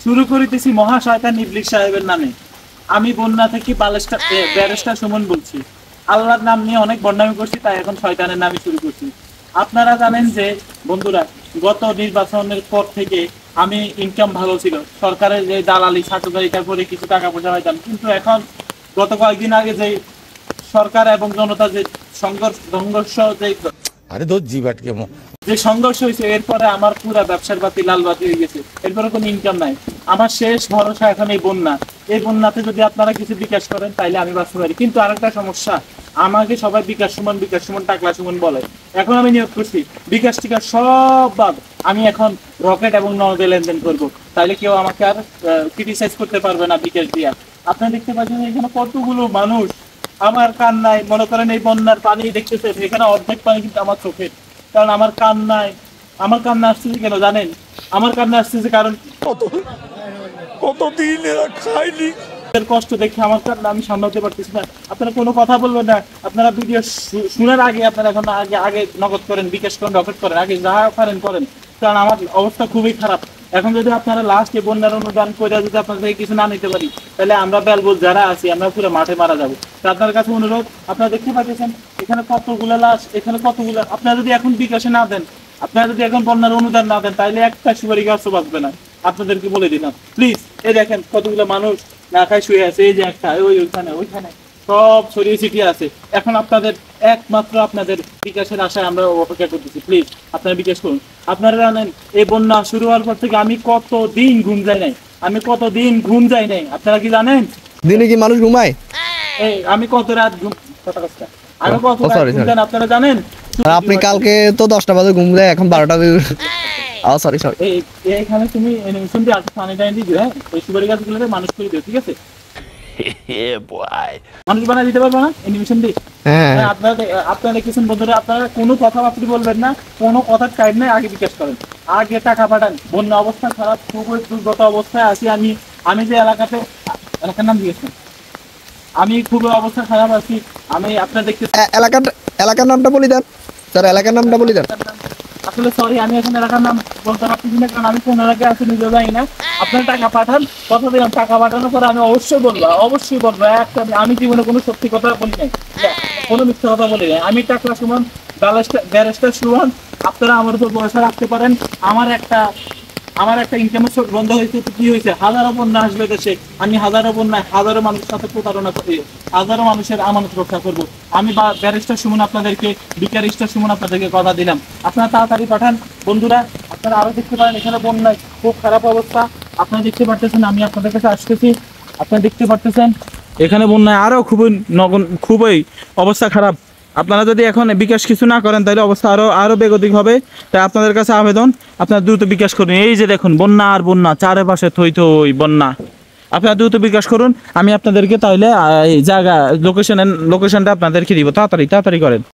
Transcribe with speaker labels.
Speaker 1: শুরু করিতেছি মহা শয়তান ইবলিস সাহেবের নামে। আমি বন্যা থেকে ব্যারিস্টার সুমন বলছি। আল্লাহর নাম নিয়ে অনেক বদনামি করছি, তাই এখন শয়তানের নামে শুরু করছি। আপনারা জানেন যে বন্ধুরা, গত নির্বাচনের পর থেকে আমি ইনকাম ভালো ছিল, সরকারের যে দালালি ছাত্রদারিটা করে কিছু টাকা পয়সা পাইতাম, কিন্তু এখন গত কয়েকদিন আগে যে সরকার এবং জনতা যে সংঘর্ষ
Speaker 2: আরে দোষ জিবাট কে
Speaker 1: যে সংঘর্ষ হয়েছে, এরপরে আমার পুরা ব্যবসার বাতি লাল বাতি হয়ে গেছে। এরপরে কোনো ইনকাম নাই। আমার শেষ ভরসা এখন এই বন্যা। এই বন্যাতে যদি আপনারা কিছু বিকাশ করেন তাইলে আমি বাঁচতে পারি। কিন্তু আরেকটা সমস্যা, আমাকে সবাই বিকাশ সুমন টাকলা সুমন বলে। এখন আমি নিয়োগ করছি বিকাশ টিকাশ সব বাদ, আমি এখন রকেট এবং নগদে লেনদেন করবো। তাইলে কেউ আমাকে আর ক্রিটিসাইজ করতে পারবে না বিকাশ দিয়া। আপনারা দেখতে পাচ্ছেন এখানে কতগুলো মানুষ আমার কান্নায়, মনে করেন এই বন্যার পানি দেখতেছেন, এখানে অর্ধেক পানি কিন্তু আমার চোখের। কারণ আমার কান্না আসতেছে কেন জানেন? আমার কান্না আসতেছে কারণ
Speaker 2: কতদিন এরা খায়নি,
Speaker 1: কষ্ট দেখে আমার কান্না আমি সামলাতে পারতেছি না। আপনারা কোনো কথা বলবেন না। আপনারা ভিডিও শোনার আগে আপনারা এখন আগে নগদ করেন, বিকাশ করেন, রকেট করেন, আগে যা পারেন করেন। কারণ আমার অবস্থা খুবই খারাপ। এখন যদি আপনারা লাস্টে বন্যার অনুদান করে যদি আপনাদের কিছু না নিতে পারি, তাহলে আমরা বেলবুল যারা আছি আমরা পুরো মাঠে মারা যাবো। আপনার কাছে অনুরোধ, আপনারা দেখতে পাচ্ছেন এখানে কতগুলো লাশ, এখানে কতগুলো। আপনারা যদি এখন বিকাশে না দেন, আপনারা যদি এখন বন্যার অনুদান না দেন, তাহলে একটা সুপারি গাছও বাঁচবে না। আপনাদেরকে বলে দিলাম প্লিজ। এই দেখেন কতগুলো মানুষ না খায় শুয়ে আছে, এই যে একটা ওইখানে সব ছড়িয়ে ছিটিয়ে আছে। এখন আপনাদের একমাত্র আপনাদের বিকাশের আশায় আমরা অপেক্ষা করতেছি। প্লিজ আপনারা বিকাশ করুন। আপনারা জানেন এই বন্যা শুরু হওয়ার পর থেকে আমি কতদিন ঘুম যাই নাই। আপনারা কি জানেন
Speaker 3: দিনে কি মানুষ ঘুমায়?
Speaker 1: এই আমি কত রাত ঘুম যাই আপনারা জানেন?
Speaker 3: আপনি কালকে তো 10টা বাজে ঘুম যায়, এখন 12টা সরি
Speaker 1: এইখানে তুমি এনিমেশন দিয়ে পানি টানি দিও। হ্যাঁ, ওই সুপারি গাছগুলোতে মানুষ করে দিও, ঠিক আছে? মানুষ বানায় দিতে পারবো না এনিমেশন দিয়ে।
Speaker 3: হ্যাঁ,
Speaker 1: আপনারা দেখেছেন বন্ধুরা, আপনারা কোনো কথাবার্তা বলবেন না, কোনো কথার টাইম নেই, আগে বিকাশ করেন, আগে টাকা পাঠান। বন্যা অবস্থা খারাপ, খুবই দুর্গত অবস্থায় আছি আমি যে এলাকার নাম দিয়েছেন, আমি খুবই অবস্থা খারাপ আছি। আমি আপনার দেখতে
Speaker 3: এলাকার নামটা বলি দেন স্যার, এলাকার নামটা বলি দেন।
Speaker 1: আসলে সরি, আমি এখন এলাকার নাম বলতে পারতেছি না, কারণ আমি কোন এলাকায় আছি নিজেও জানি না। আপনারা টাকা পাঠান, কথা দিলাম, টাকা পাঠানোর পরে আমি অবশ্যই বলবো একটা। আমি জীবনে কোনো সত্যি কথা বলি নাই, কোনো মিথ্যা কথা বলি নাই। আমি টাকলা সুমন, ব্যারিস্টার সুমন। আপনারা আমার উপর ভরসা রাখতে পারেন। আমার একটা ইনকামের সোর্স বন্ধ হয়েছে, তো কি হয়েছে? হাজারো বন্যা আসবে দেশে, আমি হাজারো মানুষের সাথে প্রতারণা করি, হাজারো মানুষের আমানত রক্ষা করব। আমি ব্যারিস্টার সুমন আপনাদেরকে, বিকারিস্টার সুমন আপনাদেরকে কথা দিলাম। আপনারা তাড়াতাড়ি পাঠান বন্ধুরা। আপনারা আরো দেখতে পারেন এখানে বন্যায় খুব খারাপ অবস্থা। আপনারা দেখতে পারতেছেন, আমি আপনাদের কাছে আসতেছি, আপনারা দেখতে পারতেছেন এখানে বন্যায় আরো খুবই অবস্থা খারাপ। আপনারা যদি এখন বিকাশ কিছু না করেন তাহলে অবস্থা আরো বেগতিক হবে। তাই আপনাদের কাছে আবেদন, আপনারা দ্রুত বিকাশ করুন। এই যে দেখুন বন্যা আর বন্যা, চারপাশে থই বন্যা। আপনারা দ্রুত বিকাশ করুন। আমি আপনাদেরকে তাহলে জায়গা লোকেশনটা আপনাদেরকে দিব। তাড়াতাড়ি করেন।